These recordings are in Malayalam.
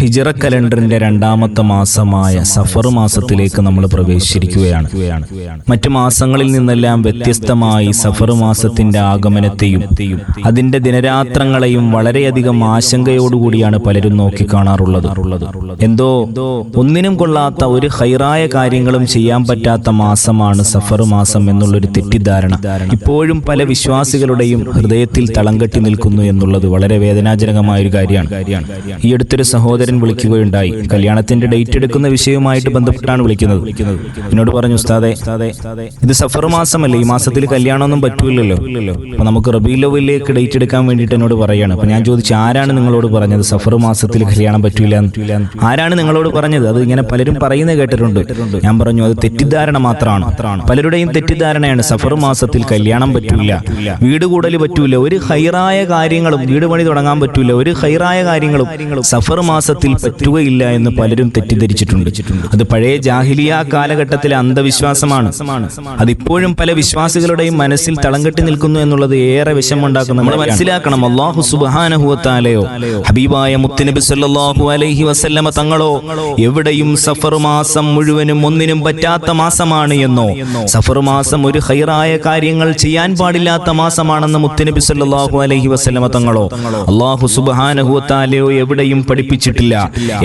ഹിജറ കലണ്ടറിന്റെ രണ്ടാമത്തെ മാസമായ സഫർ മാസത്തിലേക്ക് നമ്മൾ പ്രവേശിച്ചിരിക്കുകയാണ്. മറ്റു മാസങ്ങളിൽ നിന്നെല്ലാം വ്യത്യസ്തമായി സഫർ മാസത്തിന്റെ ആഗമനത്തെയും അതിന്റെ ദിനരാത്രങ്ങളെയും വളരെയധികം ആശങ്കയോടുകൂടിയാണ് പലരും നോക്കിക്കാണാറുള്ളത്. എന്തോ ഒന്നിനും കൊള്ളാത്ത ഒരു ഹൈറായ കാര്യങ്ങളും ചെയ്യാൻ പറ്റാത്ത മാസമാണ് സഫർ മാസം എന്നുള്ളൊരു തെറ്റിദ്ധാരണ ഇപ്പോഴും പല വിശ്വാസികളുടെയും ഹൃദയത്തിൽ തളം കെട്ടി നിൽക്കുന്നു എന്നുള്ളത് വളരെ വേദനാജനകമായ ഒരു കാര്യമാണ്. ഈ അടുത്തൊരു സഹോദരൻ വിളിക്കുകയുണ്ടായി. കല്യാണത്തിന്റെ ഡേറ്റ് എടുക്കുന്ന വിഷയവുമായിട്ട് ബന്ധപ്പെട്ടാണ് വിളിക്കുന്നത്. എന്നോട് പറഞ്ഞു, ഉസ്താദേ, ഇത് സഫർ മാസമല്ലേ, ഈ മാസത്തിൽ കല്യാണമൊന്നും പറ്റൂലല്ലോ. അപ്പൊ നമുക്ക് റബീഉൽ അവ്വലിലേക്ക് ഡേറ്റ് എടുക്കാൻ വേണ്ടിയിട്ട് എന്നോട് പറയാണ്. അപ്പൊ ഞാൻ ചോദിച്ചു, ആരാണ് നിങ്ങളോട് പറഞ്ഞത് സഫർ മാസത്തിൽ കല്യാണം പറ്റൂല? ആരാണ് നിങ്ങളോട് പറഞ്ഞത്? അത് ഇങ്ങനെ പലരും പറയുന്നത് കേട്ടിട്ടുണ്ട്. ഞാൻ പറഞ്ഞു, അത് തെറ്റിദ്ധാരണ മാത്രമാണ്. പലരുടെയും തെറ്റിദ്ധാരണയാണ് സഫർ മാസത്തിൽ കല്യാണം പറ്റൂല, വീട് കൂടൽ പറ്റൂല, ഒരു ഹൈറായ കാര്യങ്ങളും വീട് പണി തുടങ്ങാൻ പറ്റൂല, ഒരു ഹൈറായ കാര്യങ്ങളും സഫർ മാസത്തിൽ പറ്റുകയില്ല എന്ന് പലരും തെറ്റിദ്ധരിച്ചിട്ടുണ്ട്. അത് പഴയ ജാഹിലിയ കാലഘട്ടത്തിലെ അന്ധവിശ്വാസമാണ്. അതിപ്പോഴും പല വിശ്വാസികളുടെയും മനസ്സിൽ തളം കെട്ടി നിൽക്കുന്നു എന്നുള്ളത് ഏറെ വിഷമമുണ്ടാക്കുന്നു. നമ്മൾ മനസ്സിലാക്കണം, അല്ലാഹു സുബ്ഹാനഹു വ തആലയോ ഹബീബായ മുത്തുനബി സല്ലല്ലാഹു അലൈഹി വസല്ലമ തങ്ങളോ എവിടെയും സഫർ മാസം മുഴുവനും ഒന്നിനും പറ്റാത്ത മാസമാണ് എന്നോ സഫർ മാസം ഒരു ഹൈറായ കാര്യങ്ങൾ ചെയ്യാൻ പാടില്ലാത്ത മാസമാണെന്ന് മുത്തുനബി സല്ലല്ലാഹു അലൈഹി വസല്ലമ തങ്ങളോ അല്ലാഹു സുബ്ഹാനഹു വ തആലയോ എവിടെയും പഠിപ്പിച്ചിട്ടില്ല.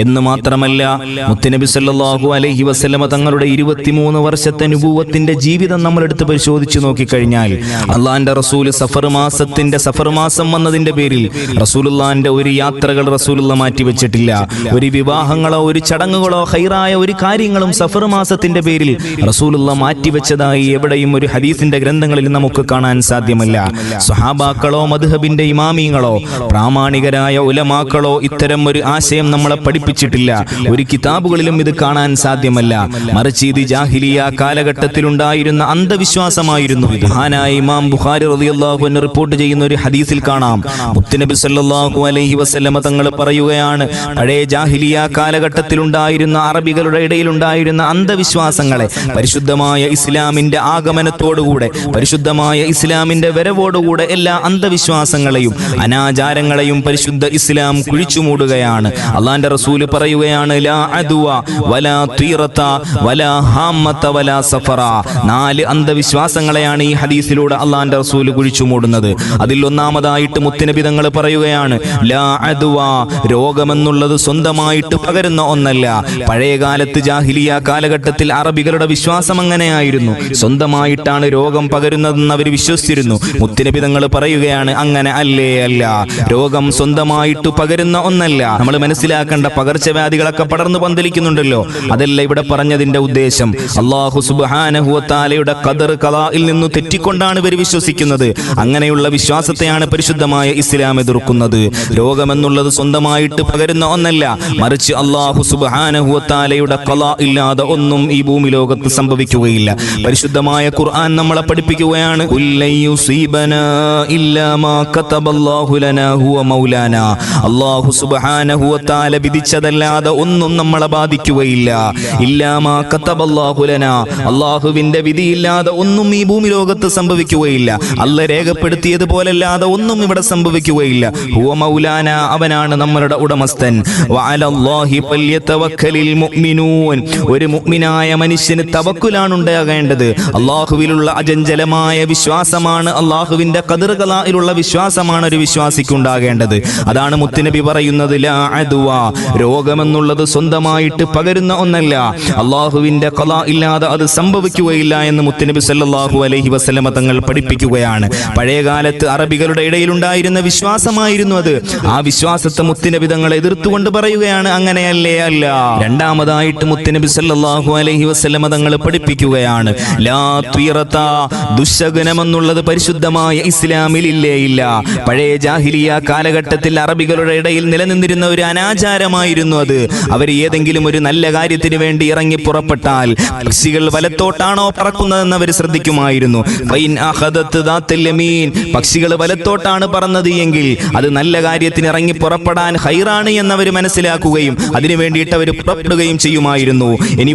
എന്ന് മാത്രമല്ല, മുത്തുനബി സല്ലല്ലാഹു അലൈഹി വസല്ലമ തങ്ങളുടെ 23 വർഷത്തെ നുബുവത്തിന്റെ ജീവിതം നമ്മൾ എടുത്ത് പരിശോധിച്ചു നോക്കിക്കഴിഞ്ഞാൽ അള്ളാന്റെ റസൂൽ സഫർ മാസം വന്നതിന്റെ പേരിൽ റസൂലുള്ളാന്റെ ഒരു യാത്രകൾ റസൂലുള്ള മാറ്റിവെച്ചിട്ടില്ല. ഒരു വിവാഹങ്ങളോ ഒരു ചടങ്ങുകളോ ഹൈറായ ഒരു കാര്യങ്ങളും സഫർ മാസത്തിന്റെ പേരിൽ റസൂലുള്ള മാറ്റിവെച്ചതായി എവിടെയും ഒരു ഹദീസിന്റെ ഗ്രന്ഥങ്ങളിൽ നമുക്ക് കാണാൻ സാധ്യമല്ല. സ്വഹാബാക്കളോ മദ്ഹബിന്റെ ഇമാമിങ്ങളോ പ്രാമാണികരായ ഉലമാക്കളോ ഇത്തരം ഒരു ആശയം നമ്മളെ പഠിപ്പിച്ചിട്ടില്ല. ഒരു കിതാബുകളിലും ഇത് കാണാൻ സാധ്യമല്ല. മറിച്ച് ഇത് ജാഹിലിയ കാലഘട്ടത്തിലുണ്ടായിരുന്ന അന്ധവിശ്വാസമായിരുന്നു. മഹാനായ ഇമാം ബുഖാരി റളിയല്ലാഹു അൻഹു റിപ്പോർട്ട് ചെയ്യുന്ന ഒരു ഹദീസിൽ കാണാം, മുത്തുനബി സല്ലല്ലാഹു അലൈഹി വസല്ലമ തങ്ങൾ പറയുകയാണ്, പഴയ ജാഹിലിയ കാലഘട്ടത്തിലുണ്ടായിരുന്ന അറബികളുടെ ഇടയിലുണ്ടായിരുന്ന അന്ധവിശ്വാസങ്ങളെ പരിശുദ്ധമായ ഇസ്ലാമിന്റെ ആഗമനത്തോടുകൂടെ, പരിശുദ്ധമായ ഇസ്ലാമിന്റെ വരവോടുകൂടെ എല്ലാ അന്ധവിശ്വാസങ്ങളെയും അനാചാരങ്ങളെയും പരിശുദ്ധ ഇസ്ലാം കുഴിച്ചുമൂടുകയാണ്. അള്ളാന്റെ റസൂല് പറയുകയാണ്, ലാ അദ്വ വലാ തീറത വലാ ഹാമത വലാ സഫറ. 4 അന്ധവിശ്വാസങ്ങളെയാണ് ഈ ഹദീസിലൂടെ അള്ളാന്റെ റസൂല് കുഴിച്ചു മൂടുന്നത്. അതിൽ ഒന്നാമതായിട്ട് മുത്തുനബി തങ്ങൾ പറയുകയാണ്, ലാ അദ്വ, രോഗമെന്നുള്ളത് സ്വന്തമായിട്ട് പകരുന്ന ഒന്നല്ല. പഴയകാലത്ത് ജാഹിലിയ കാലഘട്ടത്തിൽ അറബികളുടെ വിശ്വാസം അങ്ങനെയായിരുന്നു. സ്വന്തമായിട്ടാണ് രോഗം പകരുന്നതെന്ന് അവർ വിശ്വസിച്ചിരുന്നു. മുത്തുനബി തങ്ങൾ പറയുകയാണ്, അങ്ങനെ അല്ല, രോഗം സ്വന്തമായിട്ട് പകരുന്ന ഒന്നല്ല. നമ്മൾ മനസ്സിലാക്കേണ്ട, പകർച്ചവ്യാധികളൊക്കെ പടർന്നു പന്തലിക്കുന്നുണ്ടല്ലോ, അതല്ല ഇവിടെ പറഞ്ഞതിന്റെ ഉദ്ദേശം. അല്ലാഹു സുബ്ഹാനഹു വ തആലയുടെ ഖദർ ഖളാഇൽ നിന്ന് തെറ്റിക്കൊണ്ടാണ് ഇവർ വിശ്വസിക്കുന്നത്. അങ്ങനെയുള്ള വിശ്വാസത്തെയാണ് പരിശുദ്ധമായ ഇസ്ലാം എതിർക്കുന്നത്. രോഗമെന്നുള്ളത് സ്വന്തമായിട്ട് പകരുന്ന ഒന്നല്ല, മറിച്ച് അല്ലാഹു സുബ്ഹാനഹു വ തആലയുടെ ഖളാ ഇല്ലാതെ ഒന്നും ഈ ഭൂമി ലോകത്ത് സംഭവിക്കുകയില്ല. പരിശുദ്ധമായ ഖുർആൻ നമ്മളെ പഠിപ്പിക്കുകയാണ്, കുല്ലൻ യുസീബനാ ഇല്ലാ മാ കതബല്ലാഹു ലനാ ഹുവ മൗലാനാ. അല്ലാഹു സുബ്ഹാനഹു വ തആല വിധിച്ചതല്ലാതെ ഒന്നും നമ്മളെ ബാധിക്കുകയില്ല. ഇല്ലാ മാ കതബല്ലാഹു ലനാ, അല്ലാഹുവിന്റെ വിധിയില്ലാതെ ഒന്നും ഈ ഭൂമി ലോകത്ത് സംഭവിക്കുകയില്ല. അല്ലാഹു രേഖപ്പെടുത്തിയതുപോലല്ലാതെ ഒന്നും ഇവിടെ സംഭവിക്കുകയില്ല. ഹുവ മൗലാനാ, അവനാണ് നമ്മളുടെ ഉടമസ്ഥൻ. വഅലല്ലാഹി ഫല്യതവക്കലിൽ മുഅ്മിനൂൻ, ഒരു മുഅ്മിനായ മനുഷ്യന് തവക്കുലാണ് ഉണ്ടാകേണ്ടത്. അല്ലാഹുവിലുള്ള അചഞ്ചലമായ വിശ്വാസമാണ്, അല്ലാഹുവിന്റെ ഖദർ ഖളാഇലുള്ള വിശ്വാസമാണ് ഒരു വിശ്വാസിക്ക് ഉണ്ടാകേണ്ടത്. അതാണ് മുത്തുനബി പറയുന്നത്, ലാ അദ്വ, രോഗമെന്നുള്ളത് സ്വന്തമായിട്ട് പകരുന്ന ഒന്നല്ല, അല്ലാഹുവിന്റെ ഖളാ ഇല്ലാതെ അത് സംഭവിക്കുകയില്ല എന്ന് മുത്തുനബി സല്ലല്ലാഹു അലൈഹി വസല്ലമ തങ്ങൾ പഠിപ്പിക്കുകയാണ്. പഴയകാലത്ത് അറബികളുടെ ഇടയിലുണ്ടായിരുന്ന വിശ്വാസമായിരുന്നു അത്. ആ വിശ്വാസത്തെ മുത്തുനബി തങ്ങൾ എതിർത്തുകൊണ്ട് പറയുകയാണ്, അങ്ങനെയല്ലേ അല്ല. രണ്ടാമതായിട്ട് മുത്തുനബി സല്ലല്ലാഹു അലൈഹി വസല്ലമ തങ്ങൾ പഠിപ്പിക്കുകയാണ്, ലാ തീറത, ദുശകുനമെന്നുള്ളത് പരിശുദ്ധമായ ഇസ്ലാമിൽ ഇല്ല. പഴയ ജാഹിലിയ കാലഘട്ടത്തിൽ അറബികളുടെ ഇടയിൽ നിലനിന്നിരുന്ന ഒരു അനാചാരമായിരുന്നു അത്. അവർ ഏതെങ്കിലും ഒരു നല്ല കാര്യത്തിന് വേണ്ടി ഇറങ്ങി പുറപ്പെട്ടാൽ പക്ഷികൾ വലത്തോട്ടാണോ പറക്കുന്നതെന്ന് അവർ ശ്രദ്ധിക്കുമായിരുന്നു. പക്ഷികൾ വലത്തോട്ടാണ് പറന്നത് എങ്കിൽ അത് നല്ല കാര്യത്തിന് ഇറങ്ങി പുറപ്പെടാൻ ഹൈറാണ് എന്നവർ മനസ്സിലാക്കുകയും അതിനു വേണ്ടിയിട്ട് അവർ പുറപ്പെടുകയും ചെയ്യുമായിരുന്നു. ഇനി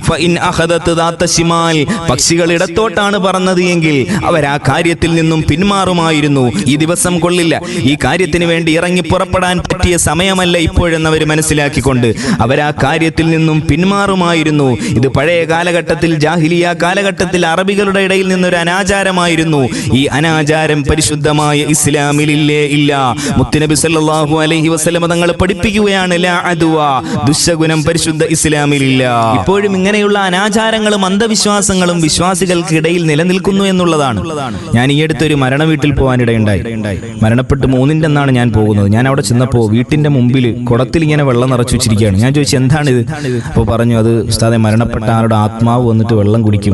പക്ഷികൾ ഇടത്തോട്ടാണ് പറന്നത് എങ്കിൽ അവർ ആ കാര്യത്തിൽ നിന്നും പിന്മാറുമായിരുന്നു. ഈ ദിവസം കൊള്ളില്ല, ഈ കാര്യത്തിന് വേണ്ടി ഇറങ്ങി പുറപ്പെടാൻ പറ്റിയ സമയമല്ല ഇപ്പോഴെന്നവർ മനസ്സിലാക്കിക്കൊണ്ട് അവരാ കാര്യത്തിൽ നിന്നും പിന്മാറുമായിരുന്നു. ഇത് പഴയ കാലഘട്ടത്തിൽ, ജാഹിലിയ കാലഘട്ടത്തിൽ അറബികളുടെ ഇടയിൽ നിന്നൊരു അനാചാരമായിരുന്നു. ഈ അനാചാരം പരിശുദ്ധമായ ഇസ്ലാമിലില്ലേ? ഇല്ല. മുത്തുനബി സല്ലല്ലാഹു അലൈഹി വസല്ലം തങ്ങൾ പഠിപ്പിക്കുകയാണ്, ലാ അദ്വ, ദുശ്ശഗുണം പരിശുദ്ധ ഇസ്ലാമിലില്ല. ഇപ്പോഴും ഇങ്ങനെയുള്ള അനാചാരങ്ങളും അന്ധവിശ്വാസങ്ങളും വിശ്വാസികൾക്കിടയിൽ നിലനിൽക്കുന്നു എന്നുള്ളതാണ്. ഞാൻ ഈ അടുത്തൊരു മരണ വീട്ടിൽ പോകാനിടയുണ്ടായി. മരണപ്പെട്ട് 3-ന്റെ അന്നാണ് ഞാൻ പോകുന്നത്. ഞാൻ അവിടെ ചെന്നപ്പോൾ വീട്ടിന്റെ മുമ്പിൽ കുടത്തിൽ ഇങ്ങനെ വെള്ളം നിറച്ചു വെച്ചിരിക്കുകയാണ്. ഞാൻ ചോദിച്ചു, എന്താണിത്? അപ്പോൾ പറഞ്ഞു, അത് ഉസ്താദെ മരണപ്പെട്ട ആരുടെ ആത്മാവ് വന്നിട്ട് വെള്ളം കുടിക്കും.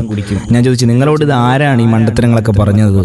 ഞാൻ ചോദിച്ചു, നിങ്ങളോട് ഇത് ആരാണ് ഈ മണ്ടത്തരങ്ങളൊക്കെ പറഞ്ഞത്?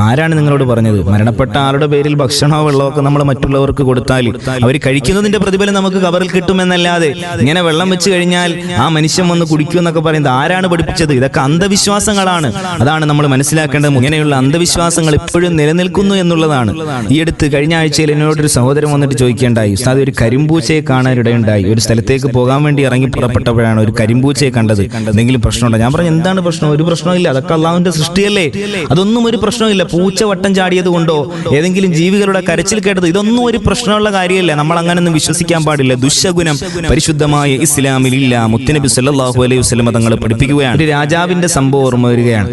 ആരാണ് നിങ്ങളോട് പറഞ്ഞത്? മരണപ്പെട്ട ആളുടെ പേരിൽ ഭക്ഷണമോ വെള്ളമൊക്കെ നമ്മൾ മറ്റുള്ളവർക്ക് കൊടുത്താൽ അവർ കഴിക്കുന്നതിന്റെ പ്രതിഫലം നമുക്ക് കബറിൽ കിട്ടുമെന്നല്ലാതെ ഇങ്ങനെ വെള്ളം വെച്ച് കഴിഞ്ഞാൽ ആ മനുഷ്യൻ വന്ന് കുടിക്കുമെന്നൊക്കെ പറയുന്നത് ആരാണ് പഠിപ്പിച്ചത്? ഇതൊക്കെ അന്ധവിശ്വാസങ്ങളാണ്. അതാണ് നമ്മൾ മനസ്സിലാക്കേണ്ടത്. ഇങ്ങനെയുള്ള അന്ധവിശ്വാസങ്ങൾ ഇപ്പോഴും നിലനിൽക്കുന്നു എന്നുള്ളതാണ്. ഈ അടുത്ത് കഴിഞ്ഞ ആഴ്ചയിൽ എന്നോടൊരു സഹോദരൻ വന്നിട്ട് ചോദിക്കേണ്ടായി, ഉസ്താദ് ഒരു കരിമ്പൂച്ചയെ കാണാനിടയുണ്ടായി. ഒരു സ്ഥലത്തേക്ക് പോകാൻ വേണ്ടി ഇറങ്ങി പുറപ്പെട്ടപ്പോഴാണ് ഒരു കരിമ്പൂച്ചയെ കണ്ടത്. എന്തെങ്കിലും പ്രശ്നമുണ്ടോ? ഞാൻ പറഞ്ഞു, എന്താണ് പ്രശ്നം? ഒരു പ്രശ്നമില്ല, അതൊക്കെ അള്ളാഹുവിന്റെ സൃഷ്ടിയല്ലേ, അതൊന്നും ഒരു പ്രശ്നമില്ല. പൂച്ച വട്ടം ചാടിയത് കൊണ്ടോ ഏതെങ്കിലും ജീവികളുടെ കരച്ചിൽ കേട്ടത്, ഇതൊന്നും ഒരു പ്രശ്നമുള്ള കാര്യമല്ല. നമ്മൾ അങ്ങനെയൊന്നും വിശ്വസിക്കാൻ പാടില്ല. ദുശ്ശഗുണം പരിശുദ്ധമായ ഇസ്ലാമിലില്ല. മുത്തുനബി സല്ലല്ലാഹു അലൈഹി വസല്ലം തങ്ങൾ പഠിപ്പിക്കുകയാണ്. ഒരു രാജാവിന്റെ സംഭവം ഓർമ്മ വരികയാണ്.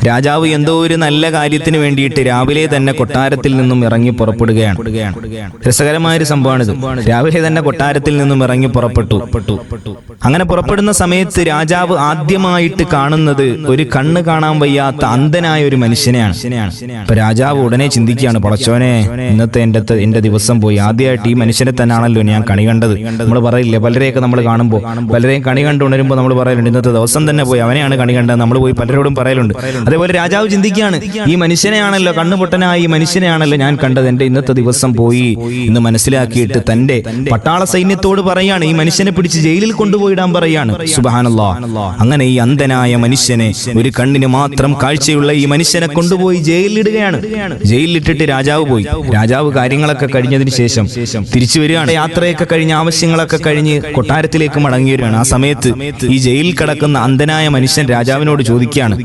രാജാവ് എന്തോ ഒരു നല്ല കാര്യത്തിന് വേണ്ടിയിട്ട് രാവിലെ തന്നെ കൊട്ടാരത്തിൽ നിന്നും ഇറങ്ങി പുറപ്പെടുകയാണ്. രസകരമായൊരു സംഭവമാണിത്. രാവിലെ തന്നെ കൊട്ടാരത്തിൽ നിന്നും ഇറങ്ങി പുറപ്പെട്ടു. അങ്ങനെ പുറപ്പെടുന്ന സമയത്ത് രാജാവ് ആദ്യമായിട്ട് കാണുന്നത് ഒരു കണ്ണ് കാണാൻ വയ്യാത്ത അന്ധനായ ഒരു മനുഷ്യനെയാണ്. അപ്പൊ രാജാവ് ഉടനെ ചിന്തിക്കുകയാണ്, പടച്ചോനെ, ഇന്നത്തെ എന്റെ ദിവസം പോയി. ആദ്യമായിട്ട് ഈ മനുഷ്യനെ തന്നെയാണല്ലോ ഞാൻ കണി കണ്ടത്. നമ്മൾ പറയില്ലേ, പലരെയൊക്കെ നമ്മൾ കാണുമ്പോൾ, പലരെയും കണി കണ്ടുണരുമ്പോൾ നമ്മൾ പറയലുണ്ട്, ഇന്നത്തെ ദിവസം തന്നെ പോയി, അവനെയാണ് കണി കണ്ടത്. നമ്മൾ പോയി പലരോടും പറയലുണ്ട്. അതേപോലെ രാജാവ് ചിന്തിക്കുകയാണ്, ഈ മനുഷ്യനെയാണല്ലോ, കണ്ണുപൊട്ടനായ ഈ മനുഷ്യനെയാണല്ലോ ഞാൻ കണ്ടത്, എന്റെ ഇന്നത്തെ ദിവസം പോയി എന്ന് മനസ്സിലാക്കിയിട്ട് തന്റെ പട്ടാള സൈന്യത്തോട് പറയാണ്, ഈ മനുഷ്യനെ പിടിച്ച് ജയിലിൽ കൊണ്ടുപോയിടാൻ പറയാണ്. സുബ്ഹാനല്ലാഹ്. അങ്ങനെ ഈ അന്ധനായ മനുഷ്യനെ, ഒരു കണ്ണിന് മാത്രം കാഴ്ചയുള്ള ഈ മനുഷ്യനെ കൊണ്ടുപോയി ജയിലിലിടുകയാണ്. ജയിലിലിട്ടിട്ട് രാജാവ് പോയി. രാജാവ് കാര്യങ്ങളൊക്കെ കഴിഞ്ഞതിന് ശേഷം തിരിച്ചു വരികയാണ്. യാത്രയൊക്കെ കഴിഞ്ഞ്, ആവശ്യങ്ങളൊക്കെ കഴിഞ്ഞ് കൊട്ടാരത്തിലേക്ക് മടങ്ങി വരികയാണ്. ആ സമയത്ത് ഈ ജയിലിൽ കിടക്കുന്ന അന്ധനായ മനുഷ്യൻ രാജാവിനോട് ചോദിക്കുകയാണ്,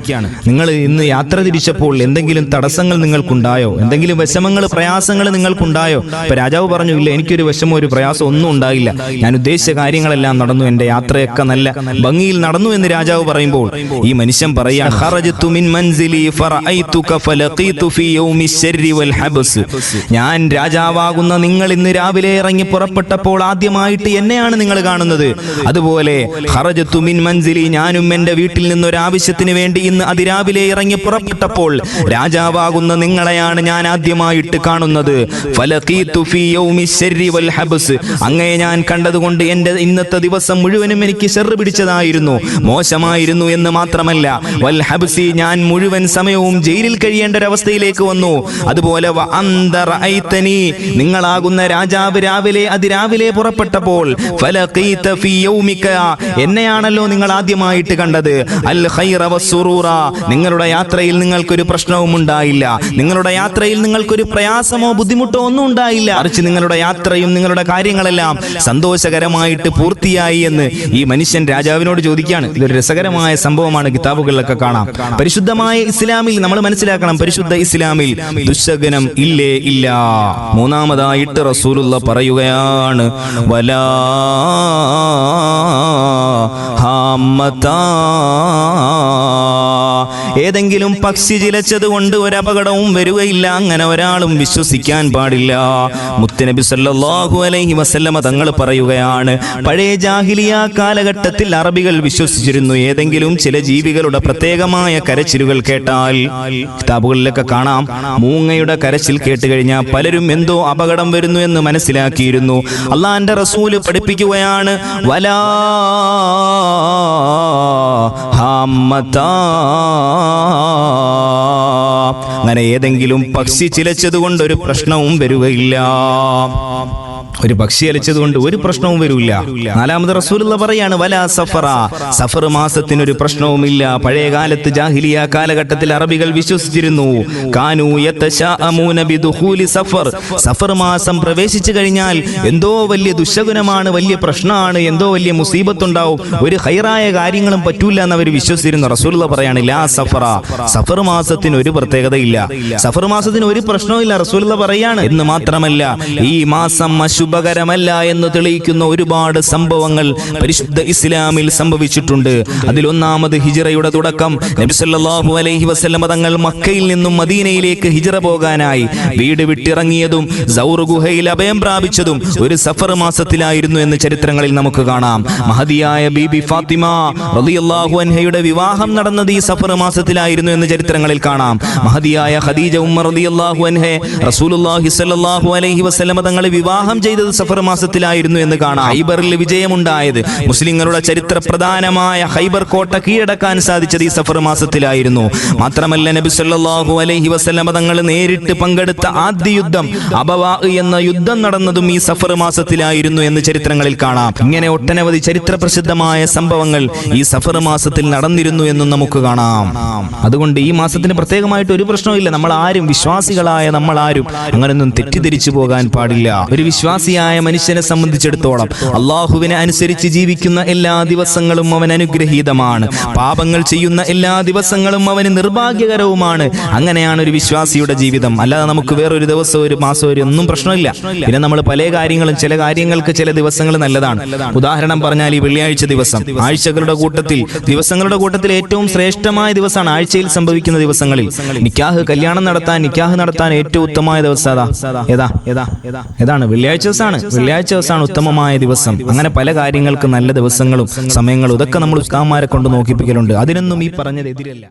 നിങ്ങൾ ഇന്ന് യാത്ര തിരിച്ചപ്പോൾ എന്തെങ്കിലും തടസ്സങ്ങൾ നിങ്ങൾക്കുണ്ടായോ? എന്തെങ്കിലും വിഷമങ്ങൾ, പ്രയാസങ്ങൾ നിങ്ങൾക്കുണ്ടായോ? അപ്പൊ രാജാവ് പറഞ്ഞു, ഇല്ല, എനിക്കൊരു വിഷമോ ഒരു പ്രയാസം ഒന്നും ഉണ്ടായില്ല. ഞാൻ ഉദ്ദേശിച്ച കാര്യങ്ങളെല്ലാം നടന്നു. എന്റെ യാത്രയൊക്കെ നല്ല ഭംഗിയിൽ നടന്നു എന്ന് രാജാവ് പറയുമ്പോൾ ഈ മനുഷ്യൻ പറയാണ്, ഖറജ്തു മിൻ മൻസിലി ഫറഅയ്തുക ഫലഖീതു ഫീ യൗമി ശർരി വൽ ഹബ്സ്. ഞാൻ രാജാവാകുന്ന നിങ്ങൾ ഇന്ന് രാവിലെ ഇറങ്ങി പുറപ്പെട്ടപ്പോൾ ആദ്യമായിട്ട് എന്നെയാണ് നിങ്ങൾ കാണുന്നത്. അതുപോലെ ഖറജ്തു മിൻ മൻസിലി, ഞാനും എന്റെ വീട്ടിൽ നിന്ന് ഒരു ആവശ്യത്തിന് വേണ്ടി ഇന്ന് അതിരാവിലെ ഇറങ്ങി പുറപ്പെട്ടപ്പോൾ രാജാവാകുന്ന നിങ്ങളെയാണ് ഞാൻ ആദ്യമായിട്ട് കാണുന്നത്. ഫലഖീതു ഫീ യൗമി ശർരി വൽ ഹബ്സ്, അങ്ങയെ ഞാൻ കണ്ടതുകൊണ്ട് എന്റെ ഇന്നത്തെ ദിവസം മുഴുവനും എനിക്ക് ശർറ് പിടിച്ചതായിരുന്നു, മോശമായിരുന്നു എന്ന് മാത്രമല്ല, വൽ ഹബ്സി, ഞാൻ മുഴുവൻ സമയവും ജയിലിൽ കഴിയേണ്ട ഒരവസ്ഥയിലേക്ക് വന്നു. അതുപോലെ നിങ്ങളാകുന്ന രാജാവ് രാവിലെ അതിരാവിലെ പുറപ്പെട്ടപ്പോൾ ഫലഖീത ഫീ യൗമിക, എന്നെയാണല്ലോ നിങ്ങൾ ആദ്യമായിട്ട് കണ്ടത്. അൽ ഖൈറ വസ്സുറൂറ, നിങ്ങളുടെ യാത്രയിൽ നിങ്ങൾക്കൊരു പ്രശ്നവും ഉണ്ടായില്ല. നിങ്ങളുടെ യാത്രയിൽ നിങ്ങൾക്കൊരു പ്രയാസമോ ബുദ്ധിമുട്ടോ ഒന്നും ഉണ്ടായില്ല. മറിച്ച് നിങ്ങളുടെ യാത്രയും നിങ്ങളുടെ കാര്യങ്ങളെല്ലാം സന്തോഷകരമായിട്ട് പൂർത്തിയായി എന്ന് ഈ മനുഷ്യൻ രാജാവിനോട് ചോദിക്കുകയാണ്. ഇതൊരു രസകരമായ സംഭവമാണ്, കിതാബുകളിലൊക്കെ കാണാം. പരിശുദ്ധമായ ഇസ്ലാമിൽ നമ്മൾ മനസ്സിലാക്കണം, പരിശുദ്ധ ഇസ്ലാമിൽ ദുശ്ശഗുനം ഇല്ലേ? ഇല്ല. മൂന്നാമതായിട്ട് റസൂലുള്ള പറയുകയാണ്, വലാ ഹാമതാ, ഏതെങ്കിലും പക്ഷി ചിലച്ചത് കൊണ്ട് ഒരു അപകടവും വരികയില്ല. അങ്ങനെ ഒരാളും വിശ്വസിക്കാൻ പാടില്ല. മുത്തുനബി സല്ലല്ലാഹു അലൈഹി വസല്ലമ തങ്ങൾ പറയുകയാണ്, പഴയ ജാഹിലിയ കാലഘട്ടത്തിൽ അറബികൾ വിശ്വസിച്ചിരുന്നു, ഏതെങ്കിലും ചില ജീവികളുടെ പ്രത്യേകമായ കരച്ചിലുകൾ കേട്ടാൽ, കിതാബുകളിലൊക്കെ കാണാം, മൂങ്ങയുടെ കരച്ചിൽ കേട്ട് കഴിഞ്ഞാൽ പലരും എന്തോ അപകടം വരുന്നു എന്ന് മനസ്സിലാക്കിയിരുന്നു. അള്ളാഹുവിന്റെ റസൂല് പഠിപ്പിക്കുകയാണ്, വലാ ഹാമതാ, അങ്ങനെ ഏതെങ്കിലും പക്ഷി ചിലച്ചതുകൊണ്ട് ഒരു പ്രശ്നവും വരികയില്ല. ഒരു പക്ഷി അലിച്ചതുകൊണ്ട് ഒരു പ്രശ്നവും വരില്ല. നാലാമത് റസൂലുള്ള പറയാണ്, വലാ സഫറ, സഫർ മാസത്തിനൊരു പ്രശ്നവുമില്ല. പഴയ കാലത്ത് ജാഹിലിയ കാലഘട്ടത്തിൽ അറബികൾ വിശ്വസിച്ചിരുന്നു, കാനൂ യതശാഅമൂന ബിദുഖൂലി സഫർ, സഫർ മാസം പ്രവേശിച്ചു കഴിഞ്ഞാൽ എന്തോ വലിയ ദുശ്ശകുനമാണ്, വലിയ പ്രശ്നമാണ്, എന്തോ വലിയ മുസീബത്തുണ്ടാവും, ഒരു ഖൈറായ കാര്യങ്ങളും പറ്റൂല എന്ന് അവർ വിശ്വസിച്ചിരുന്നു. റസൂലുള്ള പറയാണ്, ലാ സഫറ, സഫർ മാസത്തിന് ഒരു പ്രത്യേകതയില്ല, സഫർ മാസത്തിന് ഒരു പ്രശ്നവുമില്ല. റസൂലുള്ള പറയാണ്, എന്ന് മാത്രമല്ല ഈ മാസം ശുഭകരമല്ല, മാത്രമല്ല എന്ന് തെളിയിക്കുന്ന ഒരുപാട് സംഭവങ്ങൾ പരിശുദ്ധ ഇസ്ലാമിൽ സംഭവിച്ചിട്ടുണ്ട്. അതിലൊന്നാമത് ഹിജ്റയുടെ തുടക്കം. നബി സല്ലല്ലാഹു അലൈഹി വസല്ലം തങ്ങൾ മക്കയിൽ നിന്നും മദീനയിലേക്ക് ഹിജ്റ പോകാനായി വീട് വിട്ടിറങ്ങിയതും സൗർ ഗുഹയിൽ അഭയം പ്രാപിച്ചതും ഒരു സഫർ മാസത്തിലായിരുന്നു എന്ന് ചരിത്രങ്ങളിൽ നമുക്ക് കാണാം. മഹദിയായ ബീബി ഫാത്തിമ റളിയല്ലാഹു അൻഹയുടെ വിവാഹം നടന്നത് ഈ സഫർ മാസത്തിലായിരുന്നു എന്ന് ചരിത്രങ്ങളിൽ കാണാം. മഹദിയായ ഖദീജ ഉമ്മ റളിയല്ലാഹു അൻഹയെ റസൂലുള്ളാഹി സ്വല്ലല്ലാഹു അലൈഹി വസല്ലം തങ്ങൾ വിവാഹം ചെയ്തത് സഫർ മാസത്തിലായിരുന്നു എന്ന് കാണാം. ഖൈബറിൽ വിജയമുണ്ടായത്, മുസ്ലിങ്ങളുടെ ചരിത്ര പ്രധാനമായ ഖൈബർ കോട്ട കീഴടക്കാൻ സാധിച്ചത് ഈ സഫർ മാസത്തിലായിരുന്നു. മാത്രമല്ല നബി സല്ലല്ലാഹു അലൈഹി വസല്ലം തങ്ങൾ നേരിട്ട് പങ്കെടുത്ത ആദ്യ യുദ്ധം അബവാ എന്ന യുദ്ധം നടന്നതും ഈ സഫർ മാസത്തിലായിരുന്നു എന്ന് ചരിത്രങ്ങളിൽ കാണാം. ഇങ്ങനെ ഒട്ടനവധി ചരിത്ര പ്രസിദ്ധമായ സംഭവങ്ങൾ ഈ സഫർ മാസത്തിൽ നടന്നിരുന്നു എന്നും നമുക്ക് കാണാം. അതുകൊണ്ട് ഈ മാസത്തിന് പ്രത്യേകമായിട്ട് ഒരു പ്രശ്നവുമില്ല. നമ്മൾ ആരും, വിശ്വാസികളായ നമ്മൾ ആരും അങ്ങനൊന്നും തെറ്റിദ്ധരിച്ചു പോകാൻ പാടില്ല. ഒരു വിശ്വാസിയായ മനുഷ്യനെ സംബന്ധിച്ചിടത്തോളം അള്ളാഹുവിനെ അനുസരിച്ച് ജീവിക്കുന്ന എല്ലാ ദിവസങ്ങളും അവൻ അനുഗ്രഹീതമാണ്. പാപങ്ങൾ ചെയ്യുന്ന എല്ലാ ദിവസങ്ങളും അവന് നിർഭാഗ്യകരവുമാണ്. അങ്ങനെയാണ് ഒരു വിശ്വാസിയുടെ ജീവിതം. അല്ലാതെ നമുക്ക് വേറൊരു ദിവസം, ഒരു മാസം, ഒരു ഒന്നും പ്രശ്നമില്ല. പിന്നെ നമ്മൾ പല കാര്യങ്ങളും, ചില കാര്യങ്ങൾക്ക് ചില ദിവസങ്ങൾ നല്ലതാണ്. ഉദാഹരണം പറഞ്ഞാൽ ഈ വെള്ളിയാഴ്ച ദിവസം ആഴ്ചകളുടെ കൂട്ടത്തിൽ, ദിവസങ്ങളുടെ കൂട്ടത്തിൽ ഏറ്റവും ശ്രേഷ്ഠമായ ദിവസമാണ് ആഴ്ചയിൽ സംഭവിക്കുന്ന ദിവസങ്ങളിൽ. കല്യാണം നടത്താൻ, നിക്കാഹ് നടത്താൻ ഏറ്റവും ഉത്തമമായ ദിവസം ഏതാണ്? വെള്ളിയാഴ്ച ദിവസമാണ്. വെള്ളിയാഴ്ച ദിവസമാണ് ഉത്തമമായ ദിവസം. അങ്ങനെ പല കാര്യങ്ങൾക്ക് നല്ല ദിവസങ്ങളും സമയങ്ങളും ഇതൊക്കെ നമ്മൾ ഉസ്താദന്മാരെ കൊണ്ട് നോക്കിപ്പിക്കലുണ്ട്. അതിനൊന്നും ഈ പറഞ്ഞത് എതിരല്ല.